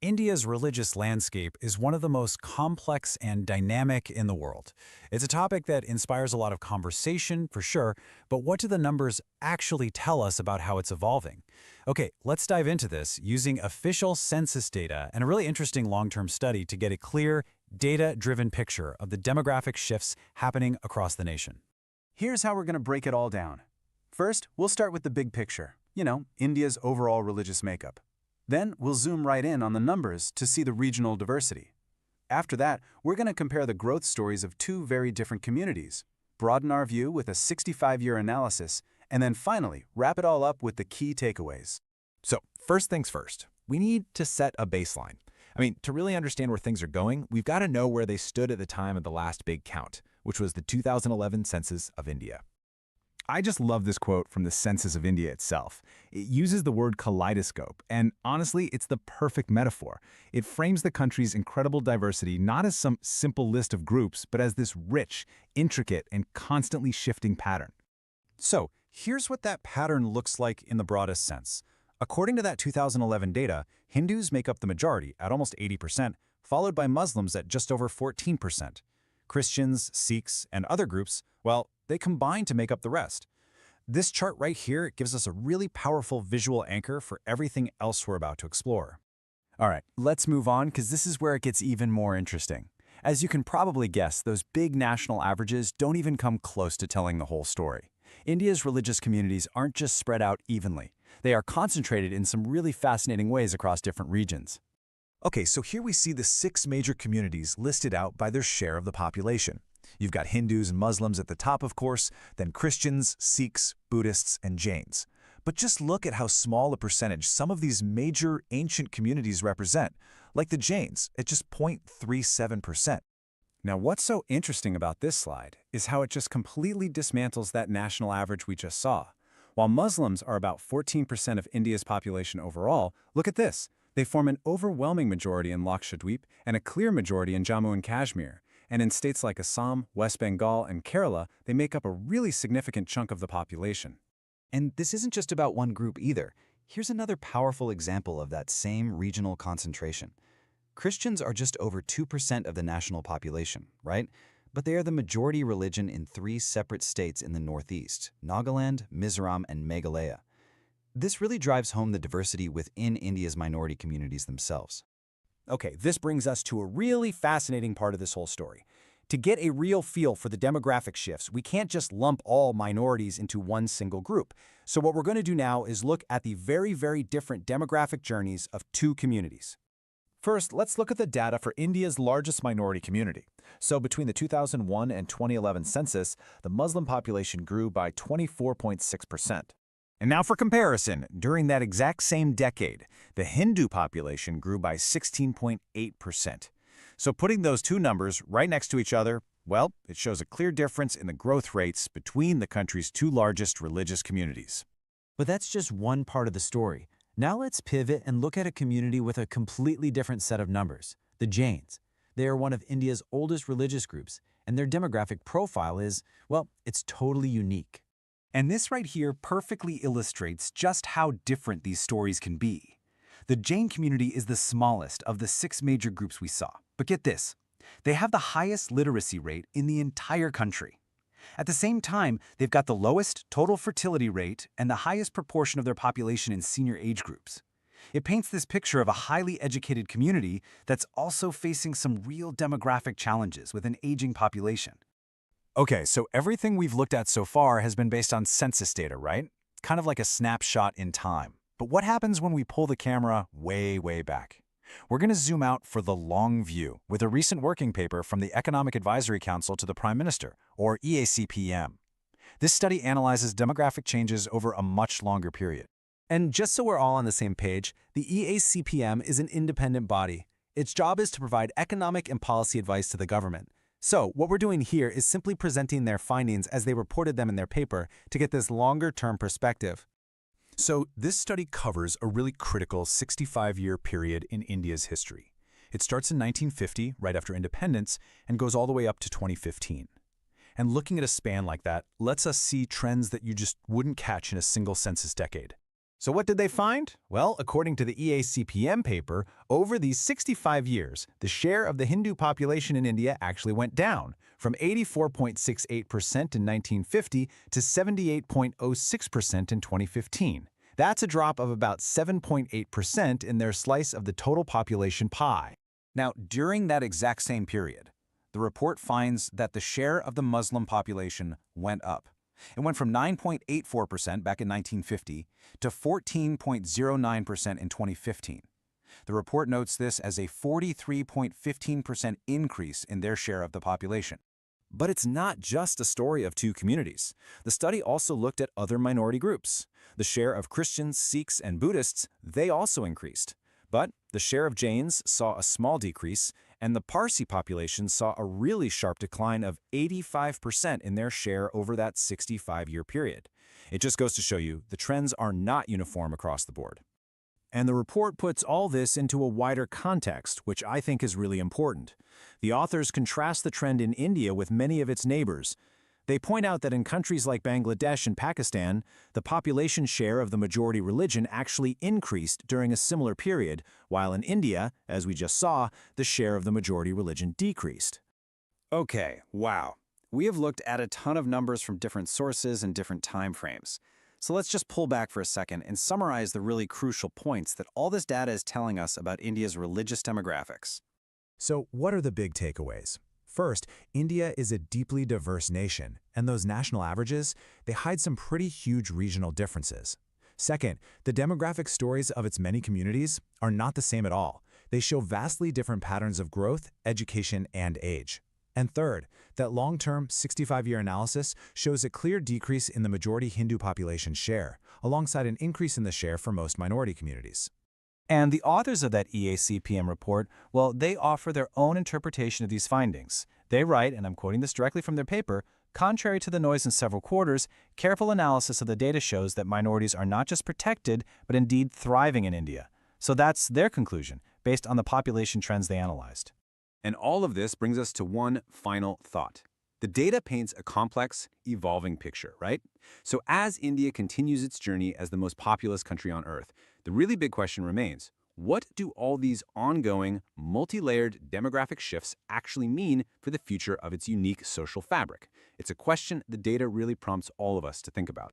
India's religious landscape is one of the most complex and dynamic in the world. It's a topic that inspires a lot of conversation, for sure, but what do the numbers actually tell us about how it's evolving? Okay, let's dive into this using official census data and a really interesting long-term study to get a clear, data-driven picture of the demographic shifts happening across the nation. Here's how we're going to break it all down. First, we'll start with the big picture, India's overall religious makeup. Then we'll zoom right in on the numbers to see the regional diversity. After that, we're going to compare the growth stories of two very different communities, broaden our view with a 65-year analysis, and then finally wrap it all up with the key takeaways. So first things first, we need to set a baseline. To really understand where things are going, we've got to know where they stood at the time of the last big count, which was the 2011 Census of India. I just love this quote from the Census of India itself. It uses the word kaleidoscope, and honestly, it's the perfect metaphor. It frames the country's incredible diversity not as some simple list of groups, but as this rich, intricate, and constantly shifting pattern. So, here's what that pattern looks like in the broadest sense. According to that 2011 data, Hindus make up the majority at almost 80%, followed by Muslims at just over 14%. Christians, Sikhs, and other groups, well, they combine to make up the rest. This chart right here gives us a really powerful visual anchor for everything else we're about to explore. All right, let's move on because this is where it gets even more interesting. As you can probably guess, those big national averages don't even come close to telling the whole story. India's religious communities aren't just spread out evenly. They are concentrated in some really fascinating ways across different regions. Okay, so here we see the 6 major communities listed out by their share of the population. You've got Hindus and Muslims at the top, of course, then Christians, Sikhs, Buddhists, and Jains. But just look at how small a percentage some of these major ancient communities represent, like the Jains at just 0.37%. Now, what's so interesting about this slide is how it just completely dismantles that national average we just saw. While Muslims are about 14% of India's population overall, look at this. They form an overwhelming majority in Lakshadweep and a clear majority in Jammu and Kashmir. And in states like Assam, West Bengal, and Kerala, they make up a really significant chunk of the population. And this isn't just about one group either. Here's another powerful example of that same regional concentration. Christians are just over 2% of the national population, right? But they are the majority religion in 3 separate states in the Northeast, Nagaland, Mizoram, and Meghalaya. This really drives home the diversity within India's minority communities themselves. Okay, this brings us to a really fascinating part of this whole story. To get a real feel for the demographic shifts, we can't just lump all minorities into one single group. So what we're going to do now is look at the very, very different demographic journeys of 2 communities. First, let's look at the data for India's largest minority community. So between the 2001 and 2011 census, the Muslim population grew by 24.6%. And now for comparison, during that exact same decade, the Hindu population grew by 16.8%. So putting those two numbers right next to each other, well, it shows a clear difference in the growth rates between the country's 2 largest religious communities. But that's just one part of the story. Now let's pivot and look at a community with a completely different set of numbers, the Jains. They are one of India's oldest religious groups, and their demographic profile is, well, it's totally unique. And this right here perfectly illustrates just how different these stories can be. The Jain community is the smallest of the 6 major groups we saw. But get this, they have the highest literacy rate in the entire country. At the same time, they've got the lowest total fertility rate and the highest proportion of their population in senior age groups. It paints this picture of a highly educated community that's also facing some real demographic challenges with an aging population. Okay, so everything we've looked at so far has been based on census data, right? Kind of like a snapshot in time. But what happens when we pull the camera way, way back? We're going to zoom out for the long view with a recent working paper from the Economic Advisory Council to the Prime Minister, or EACPM. This study analyzes demographic changes over a much longer period. And just so we're all on the same page, the EACPM is an independent body. Its job is to provide economic and policy advice to the government. So what we're doing here is simply presenting their findings as they reported them in their paper to get this longer-term perspective. So this study covers a really critical 65-year period in India's history. It starts in 1950, right after independence, and goes all the way up to 2015. And looking at a span like that lets us see trends that you just wouldn't catch in a single census decade. So what did they find? Well, according to the EACPM paper, over these 65 years, the share of the Hindu population in India actually went down from 84.68% in 1950 to 78.06% in 2015. That's a drop of about 7.8% in their slice of the total population pie. Now, during that exact same period, the report finds that the share of the Muslim population went up. It went from 9.84% back in 1950 to 14.09% in 2015. The report notes this as a 43.15% increase in their share of the population. But it's not just a story of two communities. The study also looked at other minority groups. The share of Christians, Sikhs, and Buddhists, they also increased. But the share of Jains saw a small decrease, and the Parsi population saw a really sharp decline of 85% in their share over that 65-year period. It just goes to show you the trends are not uniform across the board. And the report puts all this into a wider context, which I think is really important. The authors contrast the trend in India with many of its neighbors. They point out that in countries like Bangladesh and Pakistan, the population share of the majority religion actually increased during a similar period, while in India, as we just saw, the share of the majority religion decreased. Okay, wow. We have looked at a ton of numbers from different sources and different time frames. So let's just pull back for a second and summarize the really crucial points that all this data is telling us about India's religious demographics. So what are the big takeaways? First, India is a deeply diverse nation, and those national averages, they hide some pretty huge regional differences. Second, the demographic stories of its many communities are not the same at all. They show vastly different patterns of growth, education, and age. And third, that long-term 65-year analysis shows a clear decrease in the majority Hindu population share, alongside an increase in the share for most minority communities. And the authors of that EACPM report, well, they offer their own interpretation of these findings. They write, and I'm quoting this directly from their paper, contrary to the noise in several quarters, careful analysis of the data shows that minorities are not just protected, but indeed thriving in India. So that's their conclusion, based on the population trends they analyzed. And all of this brings us to one final thought. The data paints a complex, evolving picture, right? So as India continues its journey as the most populous country on Earth, the really big question remains, what do all these ongoing, multi-layered demographic shifts actually mean for the future of its unique social fabric? It's a question the data really prompts all of us to think about.